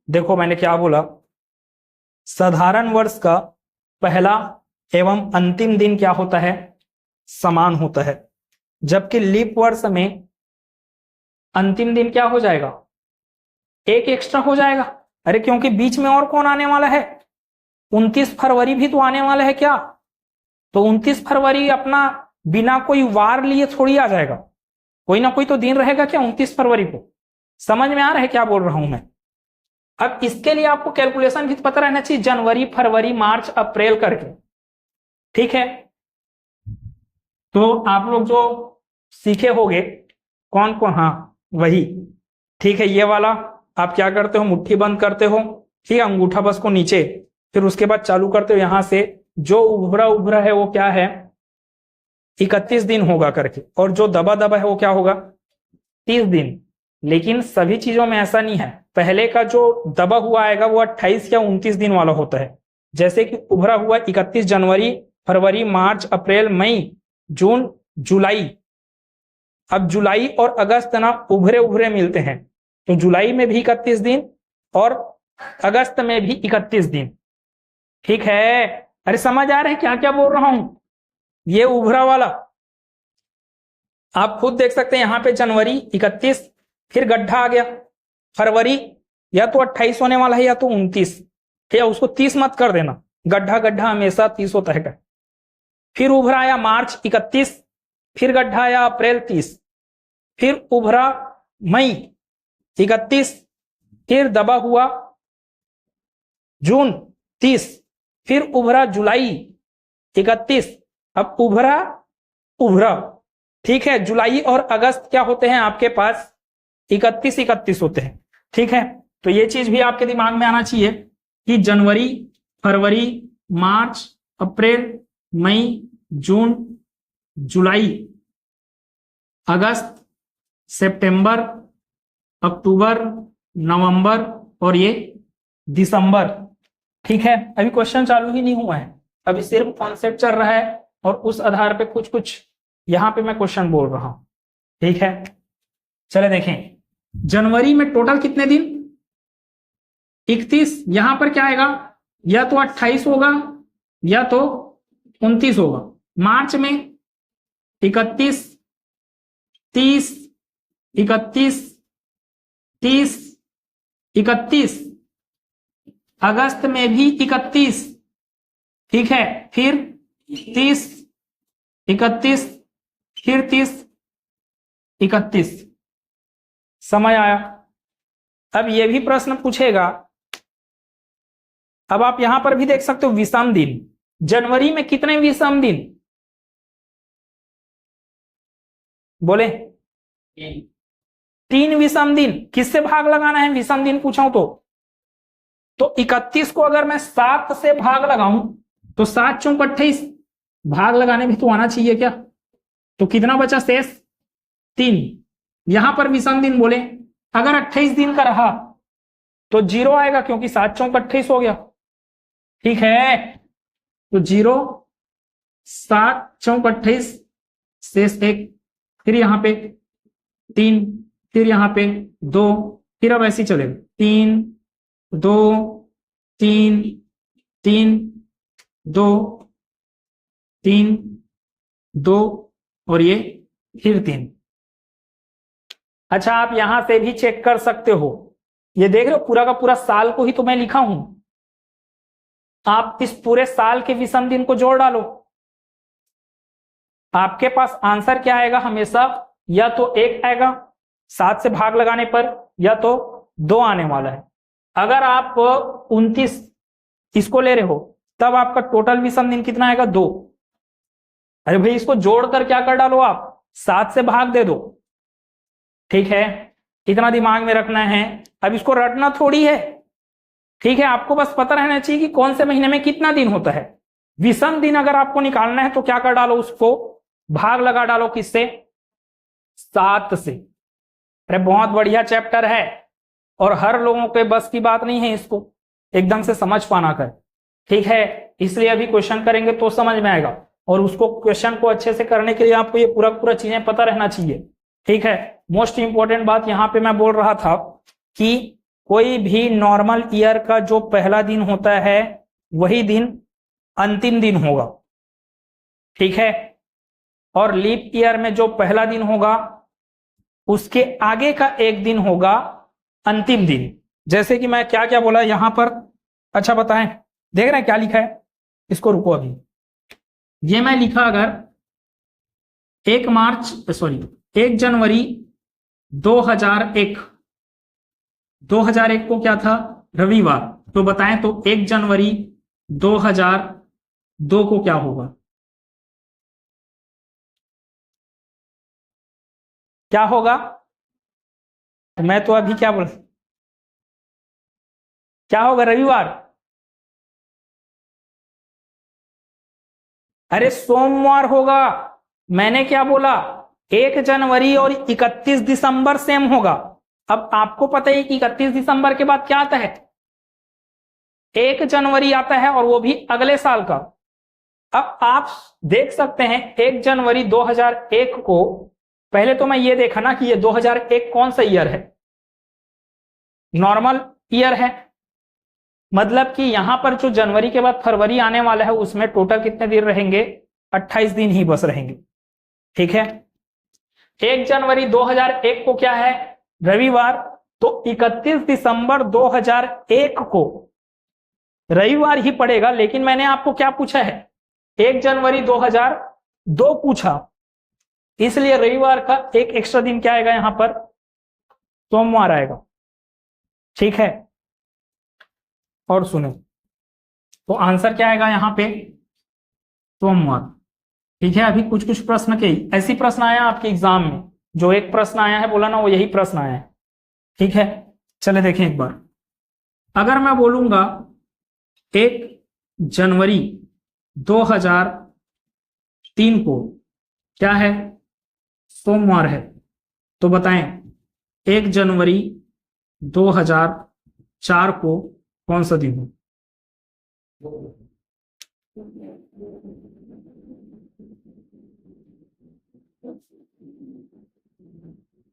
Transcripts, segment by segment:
देखो मैंने क्या बोला, साधारण वर्ष का पहला एवं अंतिम दिन क्या होता है, समान होता है, जबकि लीप वर्ष में अंतिम दिन क्या हो जाएगा, एक एक्स्ट्रा हो जाएगा। अरे क्योंकि बीच में और कौन आने वाला है, 29 फरवरी भी तो आने वाला है क्या, तो 29 फरवरी अपना बिना कोई वार लिए थोड़ी आ जाएगा, कोई ना कोई तो दिन रहेगा क्या 29 फरवरी को। समझ में आ रहा है क्या बोल रहा हूं मैं। अब इसके लिए आपको कैलकुलेशन भी पता रहना चाहिए, जनवरी फरवरी मार्च अप्रैल करके, ठीक है। तो आप लोग जो सीखे होंगे कौन कौन, हाँ वही, ठीक है। ये वाला आप क्या करते हो, मुट्ठी बंद करते हो, ठीक है, अंगूठा बस को नीचे, फिर उसके बाद चालू करते हो यहां से, जो उभरा उभरा है वो क्या है 31 दिन होगा करके, और जो दबा दबा है वो क्या होगा 30 दिन। लेकिन सभी चीजों में ऐसा नहीं है, पहले का जो दबा हुआ आएगा वो 28 या 29 दिन वाला होता है। जैसे कि उभरा हुआ 31 जनवरी फरवरी मार्च अप्रैल मई जून जुलाई। अब जुलाई और अगस्त ना उभरे उभरे मिलते हैं, तो जुलाई में भी 31 दिन और अगस्त में भी 31 दिन, ठीक है। अरे समझ आ रहा है क्या क्या बोल रहा हूं। ये उभरा वाला आप खुद देख सकते हैं, यहां पे जनवरी 31, फिर गड्ढा आ गया फरवरी, या तो 28 होने वाला है या तो 29, ठीक है, उसको 30 मत कर देना, गड्ढा गड्ढा हमेशा 30 होता है। फिर उभरा आया मार्च 31, फिर गड्ढा आया अप्रैल 30, फिर उभरा मई 31, फिर दबा हुआ जून 30, फिर उभरा जुलाई 31, अब उभरा उभरा, ठीक है। जुलाई और अगस्त क्या होते हैं आपके पास 31 होते हैं, ठीक है। तो ये चीज भी आपके दिमाग में आना चाहिए कि जनवरी फरवरी मार्च अप्रैल मई जून जुलाई अगस्त सितंबर अक्टूबर नवंबर और ये दिसंबर, ठीक है। अभी क्वेश्चन चालू ही नहीं हुआ है, अभी सिर्फ कॉन्सेप्ट चल रहा है और उस आधार पे कुछ कुछ यहां पे मैं क्वेश्चन बोल रहा हूं, ठीक है। चले देखें, जनवरी में टोटल कितने दिन 31, यहां पर क्या आएगा, या तो 28 होगा या तो 29 होगा। मार्च में 31 30 31 30 31, अगस्त में भी 31, ठीक है, फिर 30 31, फिर 30 31। समय आया। अब यह भी प्रश्न पूछेगा, अब आप यहां पर भी देख सकते हो विषम दिन, जनवरी में कितने विषम दिन बोले, 3 विषम दिन। किससे भाग लगाना है विषम दिन पूछा तो 31 को अगर मैं 7 से भाग लगाऊं तो 7 चौक 28, भाग लगाने भी तो आना चाहिए क्या, तो कितना बचा शेष 3। यहां पर विषम दिन बोले, अगर 28 दिन का रहा तो 0 आएगा क्योंकि 7 चौक 28 हो गया, ठीक है। तो 0 7 चौक 28 शेष 1, फिर यहां पे 3, फिर यहां पे 2, फिर अब ऐसे चलेगा 3 2 3 3 2 3 2 और ये फिर 3। अच्छा आप यहां से भी चेक कर सकते हो, ये देख रहे हो पूरा का पूरा साल को ही तो मैं लिखा हूं, आप इस पूरे साल के विषम दिन को जोड़ डालो, आपके पास आंसर क्या आएगा हमेशा, या तो 1 आएगा 7 से भाग लगाने पर, या तो 2 आने वाला है। अगर आप 29 इसको ले रहे हो तब आपका टोटल विषम दिन कितना आएगा 2। अरे भाई इसको जोड़कर क्या कर डालो आप, 7 से भाग दे दो, ठीक है। इतना दिमाग में रखना है, अब इसको रटना थोड़ी है, ठीक है। आपको बस पता रहना चाहिए कि कौन से महीने में कितना दिन होता है। विषम दिन अगर आपको निकालना है तो क्या कर डालो, उसको भाग लगा डालो किससे, 7 से। अरे बहुत बढ़िया चैप्टर है और हर लोगों के बस की बात नहीं है इसको एकदम से समझ पाना कर, ठीक है। इसलिए अभी क्वेश्चन करेंगे तो समझ में आएगा, और उसको क्वेश्चन को अच्छे से करने के लिए आपको ये पूरा पूरा चीजें पता रहना चाहिए, ठीक है। मोस्ट इंपॉर्टेंट बात यहां पे मैं बोल रहा था कि कोई भी नॉर्मल ईयर का जो पहला दिन होता है वही दिन अंतिम दिन होगा, ठीक है। और लीप ईयर में जो पहला दिन होगा उसके आगे का एक दिन होगा अंतिम दिन। जैसे कि मैं क्या क्या बोला यहां पर, अच्छा बताएं, देख रहे हैं क्या लिखा है, इसको रुको अभी। ये मैं लिखा अगर 1 जनवरी 2001, 2001 को क्या था, रविवार, तो बताएं तो 1 जनवरी 2002 को क्या होगा, क्या होगा? मैं तो अभी क्या बोल, क्या होगा रविवार? अरे सोमवार होगा। मैंने क्या बोला, 1 जनवरी और 31 दिसंबर सेम होगा। अब आपको पता है कि 31 दिसंबर के बाद क्या आता है, 1 जनवरी आता है, और वो भी अगले साल का। अब आप देख सकते हैं 1 जनवरी 2001 को, पहले तो मैं ये देखा ना कि ये 2001 कौन सा ईयर है, नॉर्मल ईयर है, मतलब कि यहां पर जो जनवरी के बाद फरवरी आने वाला है उसमें टोटल कितने दिन रहेंगे, 28 दिन ही बस रहेंगे, ठीक है। 1 जनवरी 2001 को क्या है, रविवार, तो 31 दिसंबर 2001 को रविवार ही पड़ेगा। लेकिन मैंने आपको क्या पूछा है, 1 जनवरी 2002 पूछा, इसलिए रविवार का एक एक्स्ट्रा दिन क्या आएगा यहां पर, सोमवार आएगा, ठीक है। और सुनो, तो आंसर क्या आएगा यहां पे, सोमवार, ठीक है। अभी कुछ कुछ प्रश्न के ऐसी प्रश्न आया आपके एग्जाम में, जो एक प्रश्न आया है बोला ना, वो यही प्रश्न आया है, ठीक है। चले देखें एक बार, अगर मैं बोलूंगा 1 जनवरी 2003 को क्या है, सोमवार है, तो बताएं 1 जनवरी 2004 को कौन सा दिन हो?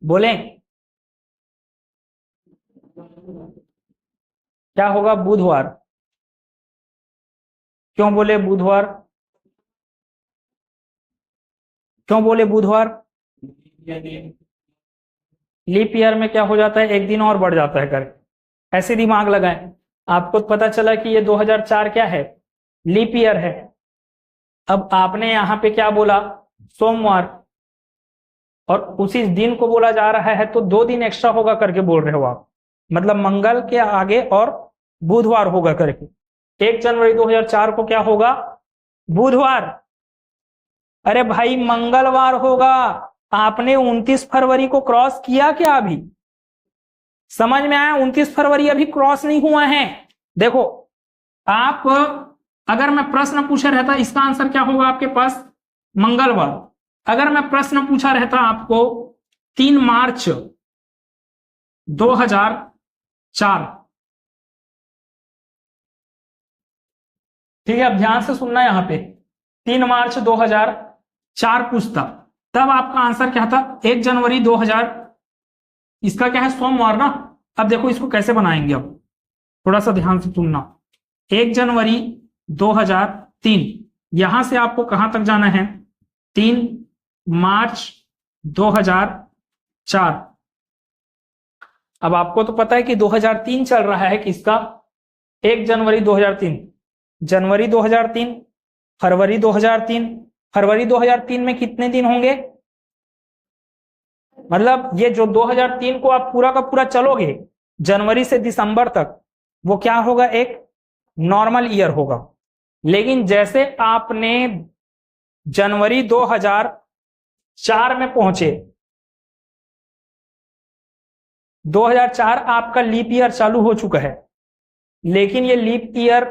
बोलें क्या होगा, बुधवार। क्यों बोले बुधवार, क्यों बोले बुधवार? लीप ईयर में क्या हो जाता है, एक दिन और बढ़ जाता है करके, ऐसे दिमाग लगाएं। आपको पता चला कि ये 2004 क्या है, लीप ईयर है। अब आपने यहां पे क्या बोला, सोमवार, और उसी दिन को बोला जा रहा है, तो 2 दिन एक्स्ट्रा होगा करके बोल रहे हो आप, मतलब मंगल के आगे और बुधवार होगा करके। 1 जनवरी 2004 को क्या होगा, बुधवार। अरे भाई मंगलवार होगा। आपने 29 फरवरी को क्रॉस किया क्या अभी, समझ में आया? 29 फरवरी अभी क्रॉस नहीं हुआ है। देखो आप, अगर मैं प्रश्न पूछा रहता इसका आंसर क्या होगा आपके पास, मंगलवार। अगर मैं प्रश्न पूछा रहता आपको 3 मार्च 2004, ठीक है, अब ध्यान से सुनना, यहां पे 3 मार्च 2004 पूछता, तब आपका आंसर क्या था, 1 जनवरी 2000, इसका क्या है, सोमवार ना। अब देखो इसको कैसे बनाएंगे, अब थोड़ा सा ध्यान से सुनना। 1 जनवरी 2003, यहां से आपको कहां तक जाना है, 3 मार्च 2004। अब आपको तो पता है कि 2003 चल रहा है किसका, 1 जनवरी 2003, जनवरी 2003, फरवरी 2003, फरवरी 2003 में कितने दिन होंगे, मतलब ये जो 2003 को आप पूरा का पूरा चलोगे जनवरी से दिसंबर तक, वो क्या होगा, एक नॉर्मल ईयर होगा। लेकिन जैसे आपने जनवरी 2004 में पहुंचे, 2004 आपका लीप ईयर चालू हो चुका है, लेकिन ये लीप ईयर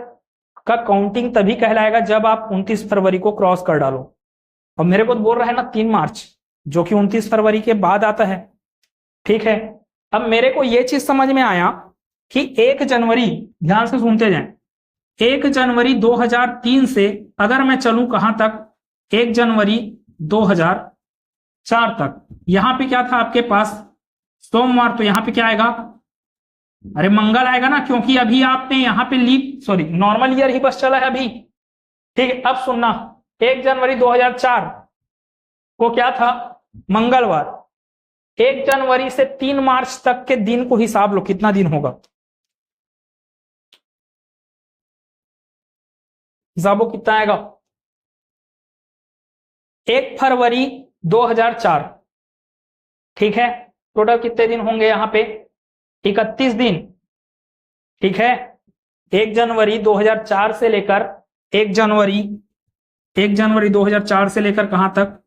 का काउंटिंग तभी कहलाएगा जब आप 29 फरवरी को क्रॉस कर डालो। और मेरे को तो बोल रहा है ना 3 मार्च, जो कि 29 फरवरी के बाद आता है, ठीक है। अब मेरे को यह चीज समझ में आया कि 1 जनवरी, ध्यान से सुनते जाएं, 1 जनवरी 2003 से अगर मैं चलूं कहां तक, 1 जनवरी 2004 तक, यहां पे क्या था आपके पास, सोमवार, तो यहां पे क्या आएगा, अरे मंगल आएगा ना, क्योंकि अभी आपने यहाँ पे नॉर्मल ईयर ही बस चला है अभी। ठीक है, अब सुनना, 1 जनवरी 2004 को क्या था, मंगलवार। 1 जनवरी से 3 मार्च तक के दिन को हिसाब लो, कितना दिन होगा, हिसाबो कितना आएगा। 1 फरवरी 2004, ठीक है, टोटल कितने दिन होंगे यहाँ पे, 31 दिन। ठीक है, 1 जनवरी 2004 से लेकर 1 जनवरी 2004 से लेकर कहां तक,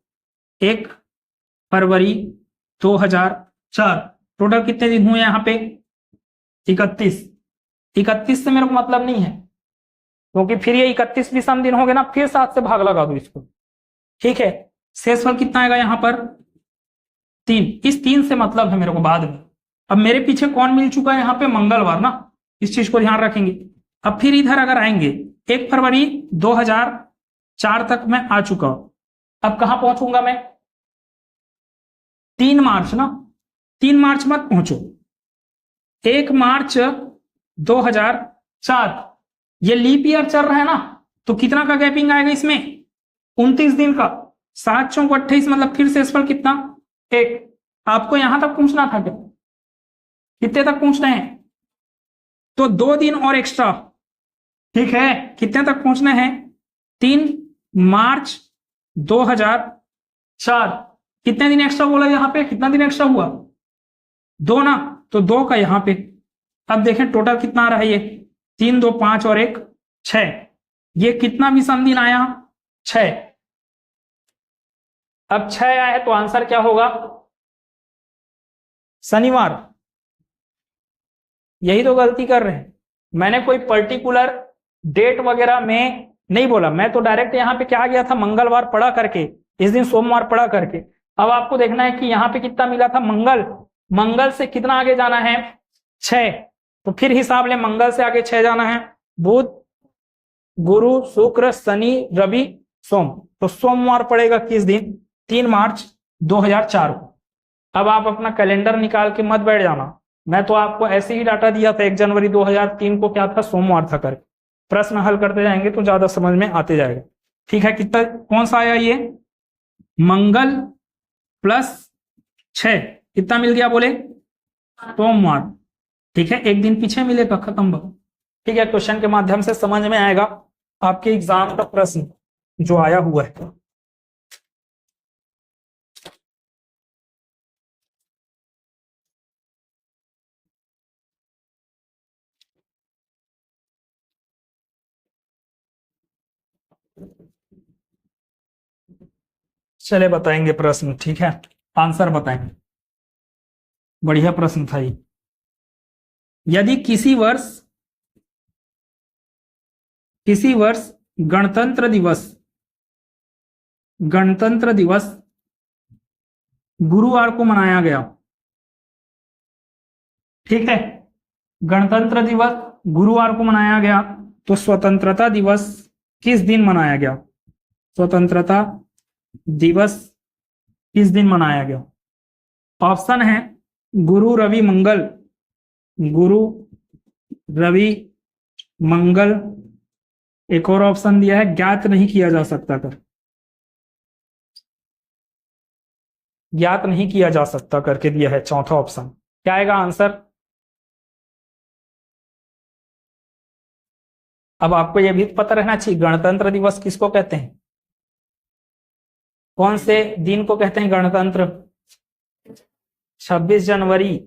1 फरवरी 2004, टोटल कितने दिन हुए यहाँ पे, 31। 31 से मेरे को मतलब नहीं है, क्योंकि फिर ये 31 भी सम दिन हो गए ना, फिर 7 से भाग लगा दो इसको। ठीक है, शेषफल कितना आएगा यहाँ पर, 3। इस 3 से मतलब है मेरे को बाद में। अब मेरे पीछे कौन मिल चुका है यहाँ पे, मंगलवार ना, इस चीज को ध्यान रखेंगे। अब फिर इधर अगर आएंगे, 1 फरवरी 2004 तक मैं आ चुका हूं, अब कहां पहुंचूंगा मैं, 3 मार्च ना, 3 मार्च मत पहुंचो, 1 मार्च 2004, ये लीप ईयर चल रहा है ना, तो कितना का गैपिंग आएगा इसमें, 29 दिन का, 7 चौक 28, मतलब फिर शेषफल कितना, 1। आपको यहां तक पहुंचना था क्या, कितने तक पहुंचना है, तो 2 दिन और एक्स्ट्रा। ठीक है, कितने तक पहुंचना है, 3 मार्च 2004, कितने दिन एक्स्ट्रा बोला यहां पे, कितना दिन एक्स्ट्रा हुआ, 2 ना, तो 2 का यहां पे। अब देखें टोटल कितना आ रहा है, ये 3 2 5 और 1 6, ये कितना भी सम दिन आया, 6। अब 6 आया है तो आंसर क्या होगा, शनिवार। यही तो गलती कर रहे हैं, मैंने कोई पर्टिकुलर डेट वगैरह में नहीं बोला, मैं तो डायरेक्ट यहाँ पे क्या गया था, मंगलवार पढ़ा करके, इस दिन सोमवार पढ़ा करके। अब आपको देखना है कि यहाँ पे कितना मिला था, मंगल से कितना आगे जाना है, 6, तो फिर हिसाब ले, मंगल से आगे 6 जाना है, बुध गुरु शुक्र शनि रवि सोम, तो सोमवार पड़ेगा किस दिन, 3 मार्च 2004 को। अब आप अपना कैलेंडर निकाल के मत बैठ जाना, मैं तो आपको ऐसे ही डाटा दिया था, 1 जनवरी 2003 को क्या था, सोमवार था करके। प्रश्न हल करते जाएंगे तो ज्यादा समझ में आते जाएगा। ठीक है, कितना कौन सा आया ये, मंगल प्लस 6, कितना मिल गया बोले, सोमवार। ठीक है, 1 दिन पीछे मिलेगा, खत्म। ठीक है, क्वेश्चन के माध्यम से समझ में आएगा आपके एग्जाम का प्रश्न जो आया हुआ है। चले बताएंगे प्रश्न, ठीक है, आंसर बताएंगे। बढ़िया प्रश्न था ये। यदि किसी वर्ष गणतंत्र दिवस गुरुवार को मनाया गया, ठीक है, गणतंत्र दिवस गुरुवार को मनाया गया, तो स्वतंत्रता दिवस किस दिन मनाया गया, स्वतंत्रता दिवस किस दिन मनाया गया। ऑप्शन है गुरु रवि मंगल, एक और ऑप्शन दिया है ज्ञात नहीं किया जा सकता कर, ज्ञात नहीं किया जा सकता करके दिया है चौथा ऑप्शन। क्या आएगा आंसर। अब आपको यह भी पता रहना चाहिए गणतंत्र दिवस किसको कहते हैं, कौन से दिन को कहते हैं गणतंत्र, 26 जनवरी।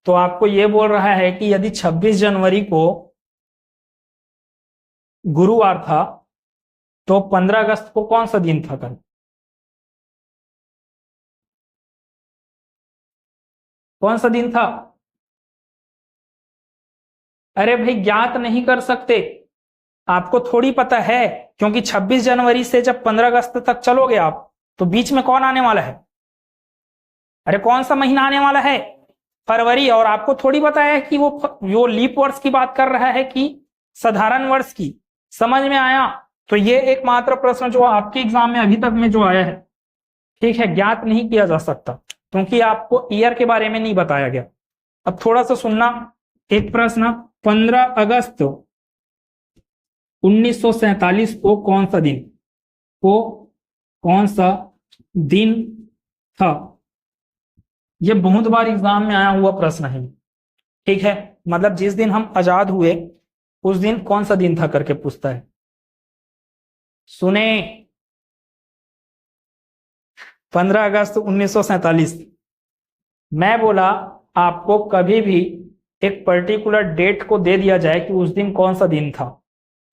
तो आपको यह बोल रहा है कि यदि 26 जनवरी को गुरुवार था तो 15 अगस्त को कौन सा दिन था कल, कौन सा दिन था। अरे भाई ज्ञात नहीं कर सकते, आपको थोड़ी पता है, क्योंकि 26 जनवरी से जब 15 अगस्त तक चलोगे आप तो बीच में कौन आने वाला है, अरे कौन सा महीना आने वाला है, फरवरी। और आपको थोड़ी पता है कि वो लीप वर्ष की बात कर रहा है कि साधारण वर्ष की। समझ में आया। तो ये एकमात्र प्रश्न जो आपके एग्जाम में अभी तक में जो आया है, ठीक है, ज्ञात नहीं किया जा सकता क्योंकि आपको ईयर के बारे में नहीं बताया गया। अब थोड़ा सा सुनना, एक प्रश्न, 15 अगस्त 1947 को कौन सा दिन था? यह बहुत बार एग्जाम में आया हुआ प्रश्न है। ठीक है, मतलब जिस दिन हम आजाद हुए उस दिन कौन सा दिन था करके पूछता है। सुने, 15 अगस्त 1947। मैं बोला आपको कभी भी एक पर्टिकुलर डेट को दे दिया जाए कि उस दिन कौन सा दिन था,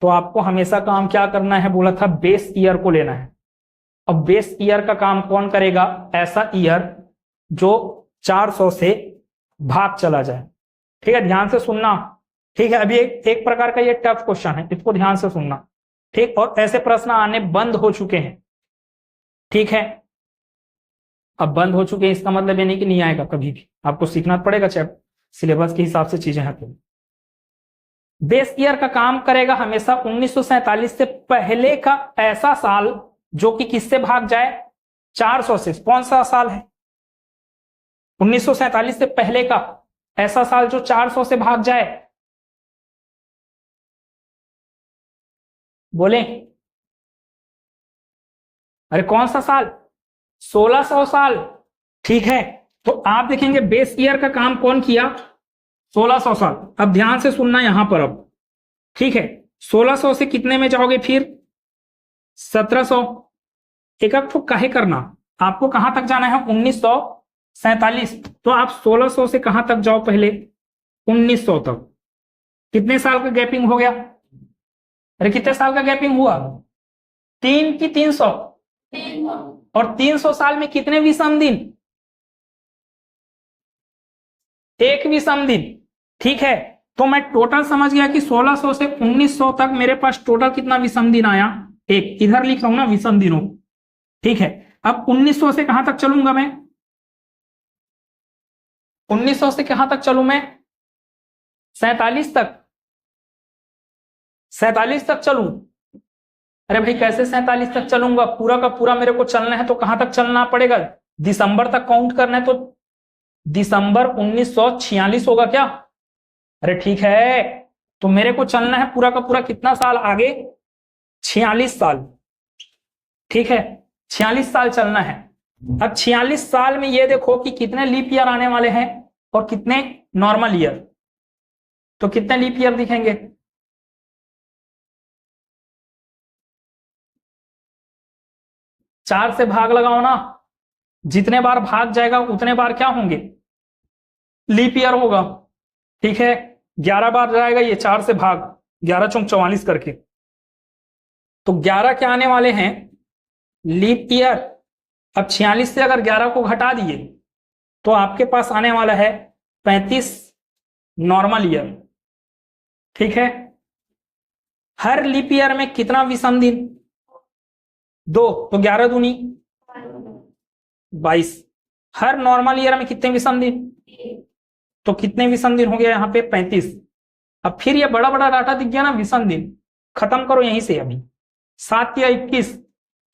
तो आपको हमेशा काम क्या करना है, बोला था बेस ईयर को लेना है। अब बेस ईयर का काम कौन करेगा? ऐसा ईयर जो 400 से भाग चला जाए। ठीक है, ध्यान से सुनना। ठीक है, अभी एक प्रकार का ये टफ क्वेश्चन है, इसको ध्यान से सुनना। ठीक, और ऐसे प्रश्न आने बंद हो चुके हैं। ठीक है, अब बंद हो चुके हैं इसका मतलब ये नहीं कि नहीं आएगा, कभी भी आपको सीखना पड़ेगा, चैप्टर सिलेबस के हिसाब से चीजें हैं। तो बेस ईयर का काम करेगा हमेशा 1947 से पहले का ऐसा साल जो कि किससे भाग जाए? 400 से। कौन सा साल है? 1947 से पहले का ऐसा साल जो 400 से भाग जाए। बोले, अरे कौन सा साल? 1600 साल। ठीक है, तो आप देखेंगे बेस ईयर का काम कौन किया? 1600 साल। अब ध्यान से सुनना यहां पर। अब ठीक है, 1600 से कितने में जाओगे फिर? 1700। एक तो काहे करना, आपको कहां तक जाना है? 1947। तो आप 1600 से कहां तक जाओ? पहले 1900 तक। कितने साल का गैपिंग हो गया? अरे कितने साल का गैपिंग हुआ? 3 की 300। और 300 साल में कितने विषम दिन? एक विषम दिन। ठीक है, तो मैं टोटल समझ गया कि 1600 से 1900 तक मेरे पास टोटल कितना विषम दिन आया? एक। इधर लिख रहा हूं ना विषम दिनों। ठीक है, अब 1900 से कहां तक चलूंगा मैं? 1900 से कहां तक चलूं मैं? 47 तक। 47 तक चलूं? अरे भाई कैसे 47 तक चलूंगा? पूरा का पूरा मेरे को चलना है तो कहां तक चलना पड़ेगा? दिसंबर तक काउंट करना है, तो दिसंबर 1946 होगा क्या? अरे ठीक है, तो मेरे को चलना है पूरा का पूरा कितना साल आगे? 46 साल। ठीक है, 46 साल चलना है। अब 46 साल में ये देखो कि कितने लीप ईयर आने वाले हैं और कितने नॉर्मल ईयर। तो कितने लीप ईयर दिखेंगे? चार से भाग लगाओ ना, जितने बार भाग जाएगा उतने बार क्या होंगे? लीप ईयर होगा। ठीक है, 11 बार जाएगा ये, 4 से भाग, 11 चौक 44 करके, तो 11 क्या आने वाले हैं? Leap year. अब 46 से अगर 11 को घटा दिए तो आपके पास आने वाला है 35 नॉर्मल ईयर। ठीक है, हर लीप ईयर में कितना विषम दिन? 2, तो 11 दूनी 22। हर नॉर्मल ईयर में कितने विषम दिन? तो कितने विषम दिन हो गया यहाँ पे? 35। अब फिर ये बड़ा बड़ा डाटा दिख गया ना विषम दिन, खत्म करो यहीं से। अभी 7 या 21,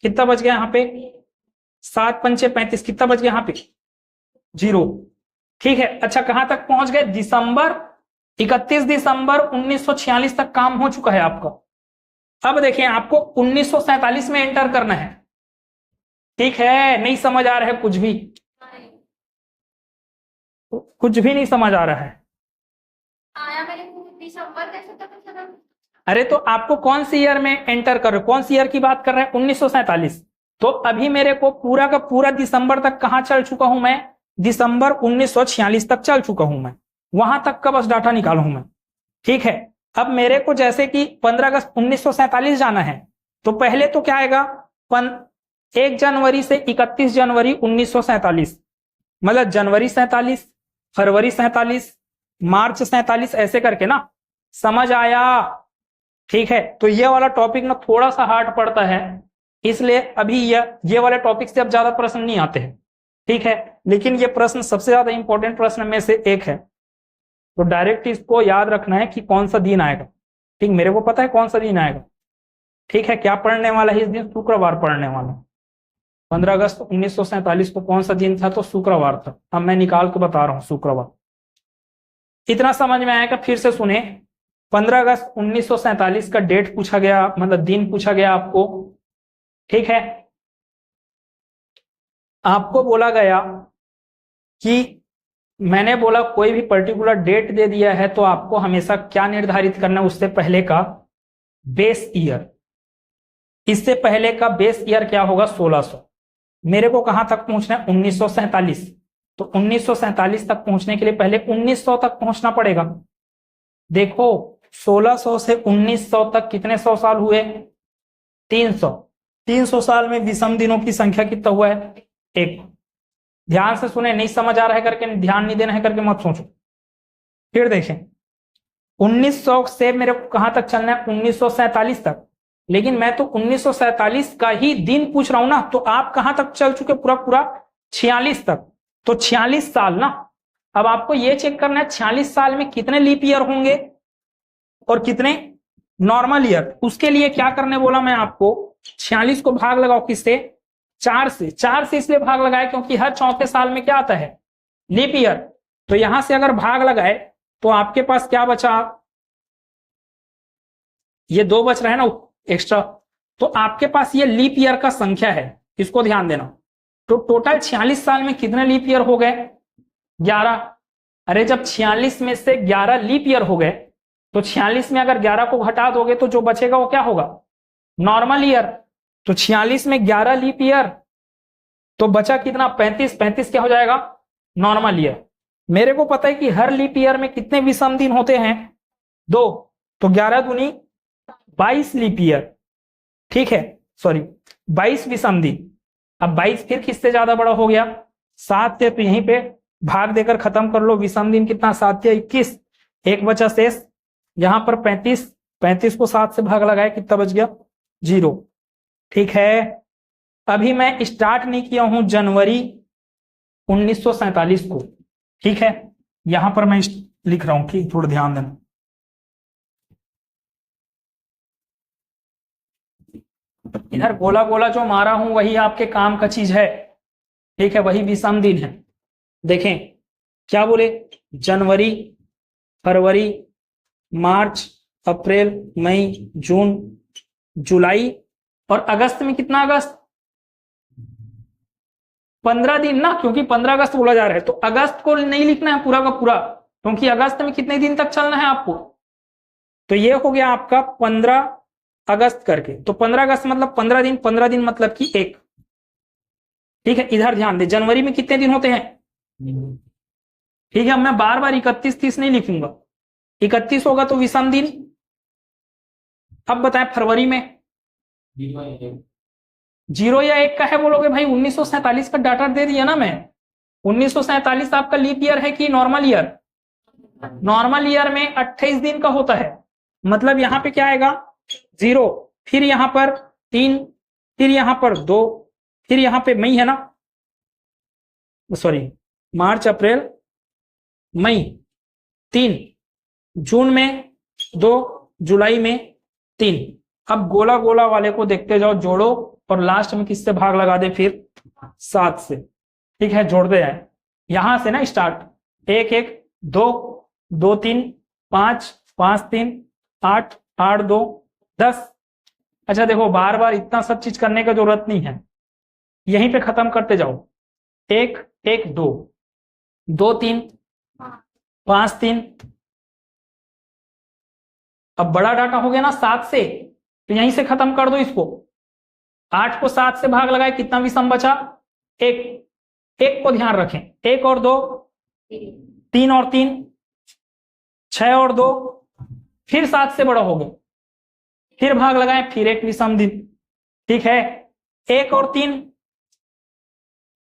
कितना बच गया यहाँ पे? 7 पंचे 35, कितना बच गया यहाँ पे? 0। ठीक है, अच्छा कहां तक पहुंच गए? दिसंबर 31 दिसंबर 1946 तक काम हो चुका है आपका। अब देखिए आपको 1947 में एंटर करना है। ठीक है, नहीं समझ आ रहा है कुछ भी? कुछ भी नहीं समझ आ रहा है? आया मेरे दिसंबर कैसे तक चला? अरे तो आपको कौन सी ईयर में एंटर कर रहे हो? कौन सी ईयर की बात कर रहे हैं? 1947। तो अभी मेरे को पूरा का पूरा दिसंबर तक कहां चल चुका हूं मैं? दिसंबर 1946 तक चल चुका हूं मैं, वहां तक का बस डाटा निकाला हूं मैं। ठीक है, अब मेरे को जैसे कि 15 अगस्त 1947 जाना है, तो पहले तो क्या आएगा? 1 जनवरी से 31 जनवरी 1947, मतलब जनवरी 47, फरवरी 47, मार्च 47, ऐसे करके ना। समझ आया? ठीक है, तो ये वाला टॉपिक ना थोड़ा सा हार्ड पड़ता है, इसलिए अभी ये वाले टॉपिक से अब ज्यादा प्रश्न नहीं आते हैं। ठीक है, लेकिन ये प्रश्न सबसे ज्यादा इंपॉर्टेंट प्रश्न में से एक है, तो डायरेक्ट इसको याद रखना है कि कौन सा दिन आएगा। ठीक, मेरे को पता है कौन सा दिन आएगा। ठीक है, क्या पढ़ने वाला है इस दिन? शुक्रवार पढ़ने वाला। 15 अगस्त 1947 को कौन सा दिन था? तो शुक्रवार था। अब मैं निकाल के बता रहा हूं, शुक्रवार। इतना समझ में आया? फिर से सुने, 15 अगस्त 1947 का डेट पूछा गया, मतलब दिन पूछा गया आपको, ठीक है। आपको बोला गया कि मैंने बोला कोई भी पर्टिकुलर डेट दे दिया है तो आपको हमेशा क्या निर्धारित करना है, उससे पहले का बेस ईयर। इससे पहले का बेस ईयर क्या होगा? 1600। मेरे को कहां तक पहुंचना है? 1947। तो 1947 तक पहुंचने के लिए पहले 1900 तक पहुंचना पड़ेगा। देखो 1600 से 1900 तक कितने 100 साल हुए? 300। 300 साल में विषम दिनों की संख्या कितना हुआ है? 1। ध्यान से सुने, नहीं समझ आ रहा है करके, ध्यान नहीं देना है करके मत सोचो। फिर देखें, 1900 से मेरे को कहां तक चलना है? 1947 तक। लेकिन मैं तो 1947 का ही दिन पूछ रहा हूं ना, तो आप कहां तक चल चुके? पूरा पूरा 46 तक। तो 46 साल ना। अब आपको यह चेक करना है 46 साल में कितने लीप ईयर होंगे और कितने नॉर्मल ईयर। उसके लिए क्या करने बोला मैं आपको? 46 को भाग लगाओ किससे? 4 से। 4 से इसलिए भाग लगाए क्योंकि हर चौथे साल में क्या आता है? Leap year. तो यहां से अगर भाग लगाए तो आपके पास क्या बचा? ये 2 बच रहे हैं ना एक्स्ट्रा। तो आपके पास ये लीप ईयर का संख्या है, इसको ध्यान देना। तो टोटल 46 साल में कितने लीप ईयर हो गए? 11। अरे जब 46 में से 11 लीप ईयर हो गए तो 46 में अगर 11 को घटा दोगे तो जो बचेगा वो क्या होगा? Normal year. तो 46 में 11 लीप ईयर तो बचा कितना? 35। 35 क्या हो जाएगा? Normal year. मेरे को पता है कि हर लीप ईयर में कितने विषम दिन होते हैं? 2। तो 11 दूनी 22 लीप ईयर, ठीक है, सॉरी 22 विषम दिन। अब 22 फिर किससे ज्यादा बड़ा हो गया? 7 से। तो यहीं पे भाग देकर खत्म कर लो। विषम दिन कितना? 7 या 21, एक बचा शेष। यहां पर 35, 35 को 7 से भाग लगाए, कितना बच गया? 0। ठीक है, अभी मैं स्टार्ट नहीं किया हूं जनवरी 1947 को, ठीक है। यहां पर मैं लिख रहा हूं, ठीक, थोड़ा ध्यान देना। इधर गोला गोला जो मारा हूं वही आपके काम का चीज है, ठीक है, वही विषम दिन है। देखें क्या बोले? जनवरी, फरवरी, मार्च, अप्रैल, मई, जून, जुलाई और अगस्त में कितना? अगस्त 15 दिन ना, क्योंकि 15 अगस्त बोला जा रहा है। तो अगस्त को नहीं लिखना है पूरा का पूरा, क्योंकि अगस्त में कितने दिन तक चलना है आपको। तो ये हो गया आपका 15 अगस्त करके। तो 15 अगस्त मतलब 15 दिन, 15 दिन मतलब कि 1, ठीक है। इधर ध्यान दे, जनवरी में कितने दिन होते हैं? ठीक है, मैं बार बार 31 30 नहीं लिखूंगा। 31 होगा तो विषम दिन। अब बताएं फरवरी में 0 या 1 का है बोलोगे? भाई 1947 का डाटा दे दिया ना मैं। 1947 आपका लीप ईयर है कि नॉर्मल ईयर? नॉर्मल ईयर में 28 दिन का होता है। मतलब यहां पे क्या आएगा? 0, फिर यहां पर 3, फिर यहां पर 2, फिर यहां पे मई है ना, सॉरी मार्च, अप्रैल, मई 3, जून में 2, जुलाई में 3। अब गोला गोला वाले को देखते जाओ, जोड़ो और लास्ट में किससे भाग लगा दे? फिर 7 से, ठीक है। जोड़ते जाए यहां से ना, स्टार्ट 1 1 2 2 3 5 5 3 8 8 2 10। अच्छा देखो, बार बार इतना सब चीज करने का जरूरत नहीं है, यहीं पे खत्म करते जाओ। 1 1 2 2 3 5 3। अब बड़ा डाटा हो गया ना 7 से, तो यहीं से खत्म कर दो इसको। 8 को 7 से भाग लगाए, कितना विषम बचा? 1। 1 को ध्यान रखें, 1 और 2 3 और 3 6 और 2, फिर 7 से बड़ा हो गया, फिर भाग लगाए, फिर 1 विषम दिन, ठीक है। 1 और 3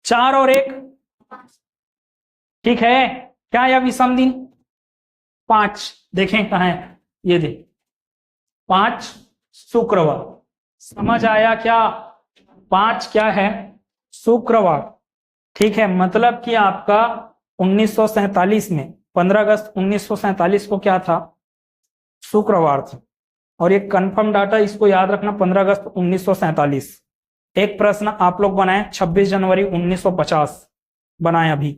4 और 1, ठीक है। क्या यह विषम दिन? 5। देखें कहां है, ये देख 5 शुक्रवार। समझ आया क्या? 5 क्या है? शुक्रवार, ठीक है। मतलब कि आपका 1947 में 15 अगस्त 1947 को क्या था? शुक्रवार था। और ये कंफर्म डाटा, इसको याद रखना, 15 अगस्त 1947। एक प्रश्न आप लोग बनाए 26 जनवरी 1950 बनाए अभी।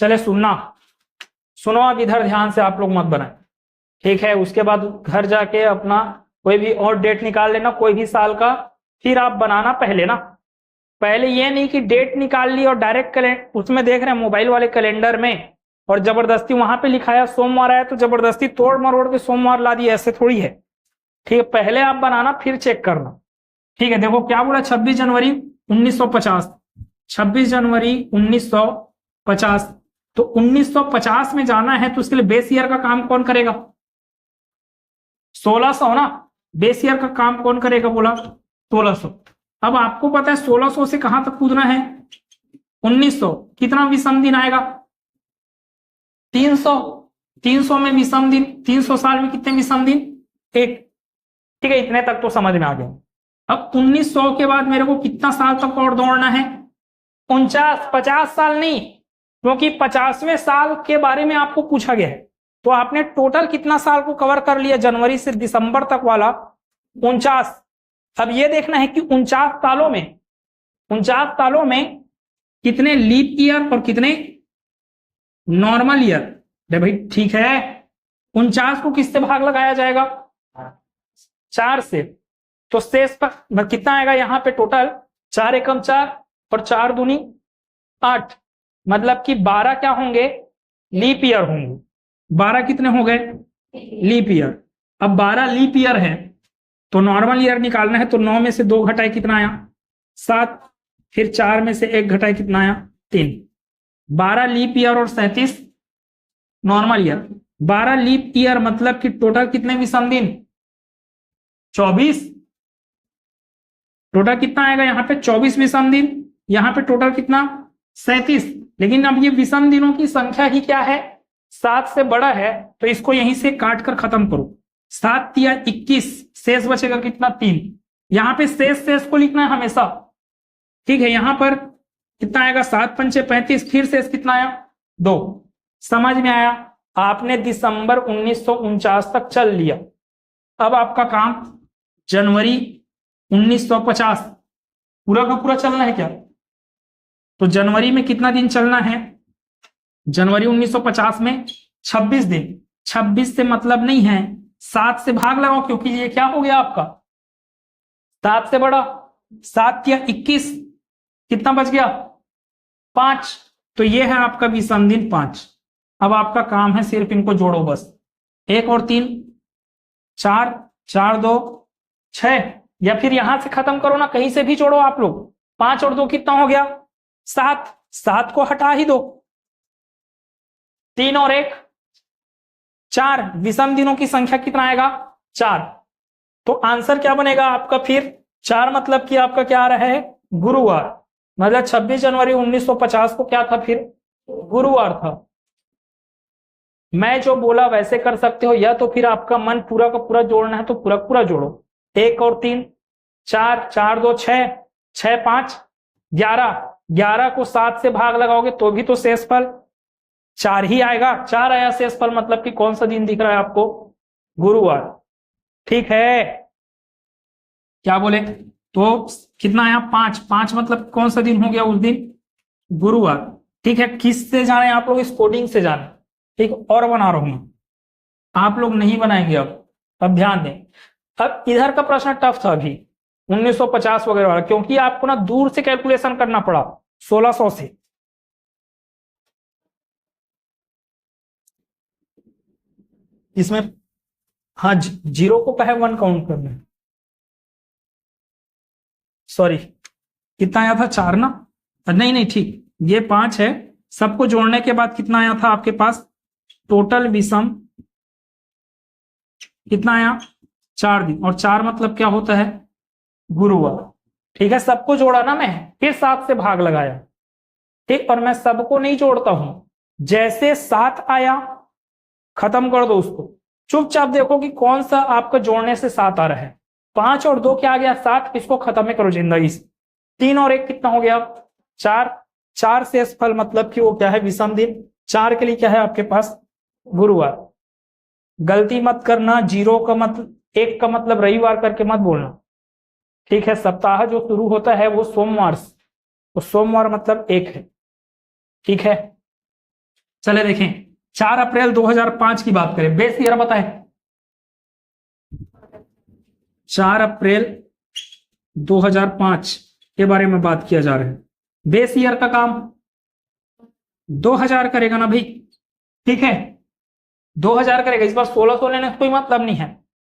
चले सुनना, सुनो अब इधर ध्यान से, आप लोग मत बनाए, ठीक है। उसके बाद घर जाके अपना कोई भी और डेट निकाल लेना, कोई भी साल का, फिर आप बनाना पहले ना। पहले ये नहीं कि डेट निकाल ली और डायरेक्ट उसमें देख रहे हैं मोबाइल वाले कैलेंडर में, और जबरदस्ती वहां पे लिखाया सोमवार आया तो जबरदस्ती तोड़ मरोड़ के सोमवार ला दिया, ऐसे थोड़ी है, ठीक है। पहले आप बनाना फिर चेक करना, ठीक है। देखो क्या बोला, 26 जनवरी 1950, 26 जनवरी 1950। तो 1950 में जाना है तो उसके लिए बेस ईयर का काम कौन करेगा? 1600 ना, बेस ईयर का काम कौन करेगा बोला? 1600। अब आपको पता है 1600 से कहां तक कूदना है? 1900। कितना विषम दिन आएगा? 300। 300 में विषम दिन, 300 साल में कितने विषम दिन? एक, ठीक है। इतने तक तो समझ में आ गया। अब 1900 के बाद मेरे को कितना साल तक और दौड़ना है? 49, 50 साल नहीं, क्योंकि 50वें साल के बारे में आपको पूछा गया है। तो आपने टोटल कितना साल को कवर कर लिया जनवरी से दिसंबर तक वाला? 49। अब ये देखना है कि 49 सालों में कितने लीप ईयर और कितने नॉर्मल ईयर। अरे भाई ठीक है, 49 को किससे भाग लगाया जाएगा? 4 से। तो शेष पर कितना आएगा यहाँ पे टोटल? 4 एकम 4 और 4 दूनी 8, मतलब कि 12 क्या होंगे? लीप ईयर होंगे। 12 कितने हो गए? Leap year. अब 12 लीप ईयर है तो नॉर्मल ईयर निकालना है, तो 9 में से 2 घटाए कितना आया? 7। फिर 4 में से 1 घटाए कितना आया? 3। 12 लीप ईयर और 37 नॉर्मल ईयर। 12 लीप ईयर मतलब कि टोटल कितने विषम दिन? 24। टोटल कितना आएगा यहाँ पे? 24 विषम दिन। यहाँ पे टोटल कितना? 37। लेकिन अब ये विषम दिनों की संख्या ही क्या है? 7 से बड़ा है, तो इसको यहीं से काट कर खत्म करो। 7 या 21, शेष बचेगा कितना? 3। यहाँ पे शेष को लिखना है हमेशा, ठीक है। यहाँ पर कितना आएगा? 7 पंचे 35, फिर शेष कितना आया? 2। समझ में आया? आपने दिसंबर 1949 तक चल लिया। अब आपका काम जनवरी 1950 पूरा का पूरा चलना है क्या? तो जनवरी में कितना दिन चलना है? जनवरी 1950 में 26 दिन। 26 से मतलब नहीं है, 7 से भाग लगाओ, क्योंकि ये क्या हो गया आपका? 7 से बड़ा। 7 या 21, कितना बच गया? 5। तो ये है आपका विषम दिन 5। अब आपका काम है सिर्फ इनको जोड़ो बस। 1 और 3 4, 4 2 6, या फिर यहां से खत्म करो ना, कहीं से भी जोड़ो आप लोग। 5 और 2 कितना हो गया? 7। 7 को हटा ही दो। 3 और 1 4। विषम दिनों की संख्या कितना आएगा? 4। तो आंसर क्या बनेगा आपका फिर? 4 मतलब कि आपका क्या आ रहा है? गुरुवार। मतलब 26 जनवरी 1950 को क्या था फिर? गुरुवार था। मैं जो बोला वैसे कर सकते हो, या तो फिर आपका मन पूरा का पूरा जोड़ना है तो पूरा पूरा जोड़ो। 1 और 3 4, 4 2 6, 6 5 11। 11 को 7 से भाग लगाओगे तो भी तो शेषफल 4 ही आएगा। 4 आया शेषफल, मतलब कि कौन सा दिन दिख रहा है आपको? गुरुवार, ठीक है। क्या बोले? तो कितना आया? 5। 5 मतलब कौन सा दिन हो गया उस दिन? गुरुवार, ठीक है। किस से जाने आप लोग? इस कोडिंग से जाने, ठीक। और बना रहा हूं, आप लोग नहीं बनाएंगे। अब ध्यान दें। अब इधर का प्रश्न टफ था अभी 1950 वगैरह वाला, क्योंकि आपको ना दूर से कैलकुलेशन करना पड़ा 1600 से। इसमें हाँ, 0 को कहे 1 काउंट करना है। सॉरी, कितना आया था? 4 ना? नहीं नहीं, ठीक, ये 5 है। सबको जोड़ने के बाद कितना आया था आपके पास? टोटल विषम कितना आया? 4 दिन। और 4 मतलब क्या होता है? गुरुवार, ठीक है। सबको जोड़ा ना मैं, फिर 7 से भाग लगाया, ठीक। और मैं सबको नहीं जोड़ता हूं, जैसे 7 आया खत्म कर दो उसको। चुपचाप देखो कि कौन सा आपका जोड़ने से 7 आ रहा है। 5 और 2 क्या आ गया? 7। इसको खत्म करो जिंदगी से। 3 और 1 कितना हो गया? 4। 4 शेषफल मतलब कि वो क्या है? विषम दिन। 4 के लिए क्या है आपके पास? गुरुवार। गलती मत करना, 0 का मतलब 1 का मतलब रविवार करके मत बोलना, ठीक है। सप्ताह जो शुरू होता है वो सोमवार से, तो सोमवार मतलब 1 है, ठीक है। चले देखें 4 अप्रैल 2005 की बात करें, बेस ईयर बताए। 4 अप्रैल 2005 के बारे में बात किया जा रहा है। बेस ईयर का काम 2000 करेगा ना भाई, ठीक है 2000 करेगा। इस बार 1600 लेने से कोई मतलब नहीं है,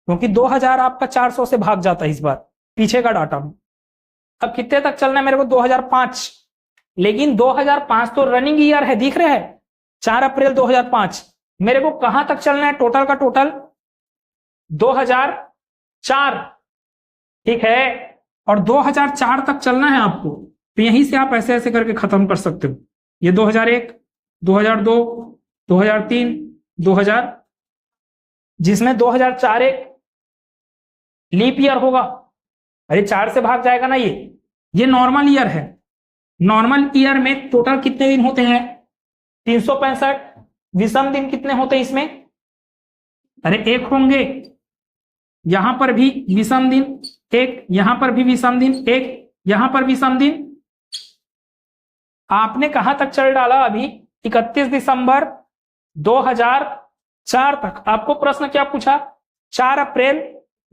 क्योंकि 2000 आपका 400 से भाग जाता है इस बार पीछे का डाटा में। अब कितने तक चलना है मेरे को, 2005, लेकिन 2005 तो रनिंग ईयर है, दिख रहा है 4 अप्रैल 2005। मेरे को कहां तक चलना है, टोटल का टोटल 2004, ठीक है, और 2004 तक चलना है आपको। तो यहीं से आप ऐसे ऐसे करके खत्म कर सकते हो। ये 2001, 2002, 2003, 2000, जिसमें 2004 एक लीप ईयर होगा। अरे 4 से भाग जाएगा ना ये नॉर्मल ईयर है। नॉर्मल ईयर में टोटल कितने दिन होते हैं, 365। विषम दिन कितने होते हैं इसमें, अरे 1 होंगे। यहां पर भी विषम दिन 1, यहां पर भी विषम दिन 1, यहां पर विषम दिन। आपने कहां तक चल डाला अभी, 31 दिसंबर 2004 तक। आपको प्रश्न क्या पूछा, 4 अप्रैल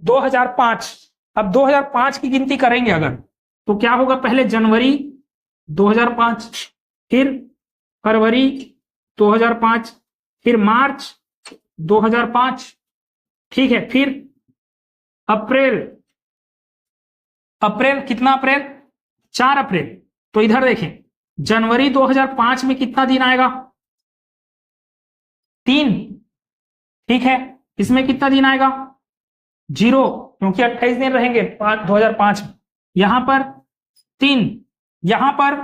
2005। अब 2005 की गिनती करेंगे अगर, तो क्या होगा, पहले जनवरी 2005, फिर फरवरी 2005, फिर मार्च 2005, ठीक है, फिर अप्रैल कितना अप्रैल, 4 अप्रैल। तो इधर देखें जनवरी 2005 में कितना दिन आएगा, 3, ठीक है। इसमें कितना दिन आएगा, 0, क्योंकि 28 दिन रहेंगे 2005 में। यहां पर 3, यहां पर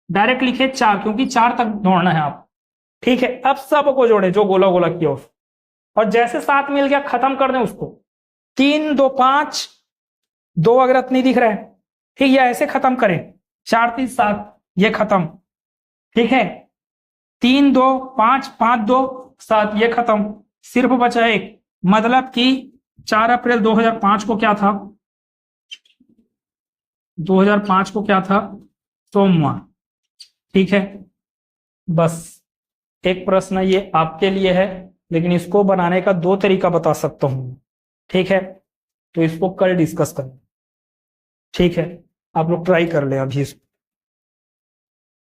डायरेक्ट लिखे 4, क्योंकि 4 तक दौड़ना है आप, ठीक है। अब सबको जोड़े जो गोला गोला किया, और जैसे 7 मिल गया खत्म कर दें उसको। 3, 2, 5, 2 अग्रत नहीं दिख रहा है, ठीक है, ऐसे खत्म करें। 4, 3, 7, ये खत्म, ठीक है। 3, 2, 5, 5, 2, 7, ये खत्म। सिर्फ बचा एक, मतलब कि 4 अप्रैल 2005 को क्या था, 2005 को क्या था, सोमवार, ठीक है। बस एक प्रश्न ये आपके लिए है, लेकिन इसको बनाने का 2 तरीका बता सकता हूं, ठीक है। तो इसको कल डिस्कस करें, ठीक है। आप लोग ट्राई कर ले अभी इसको।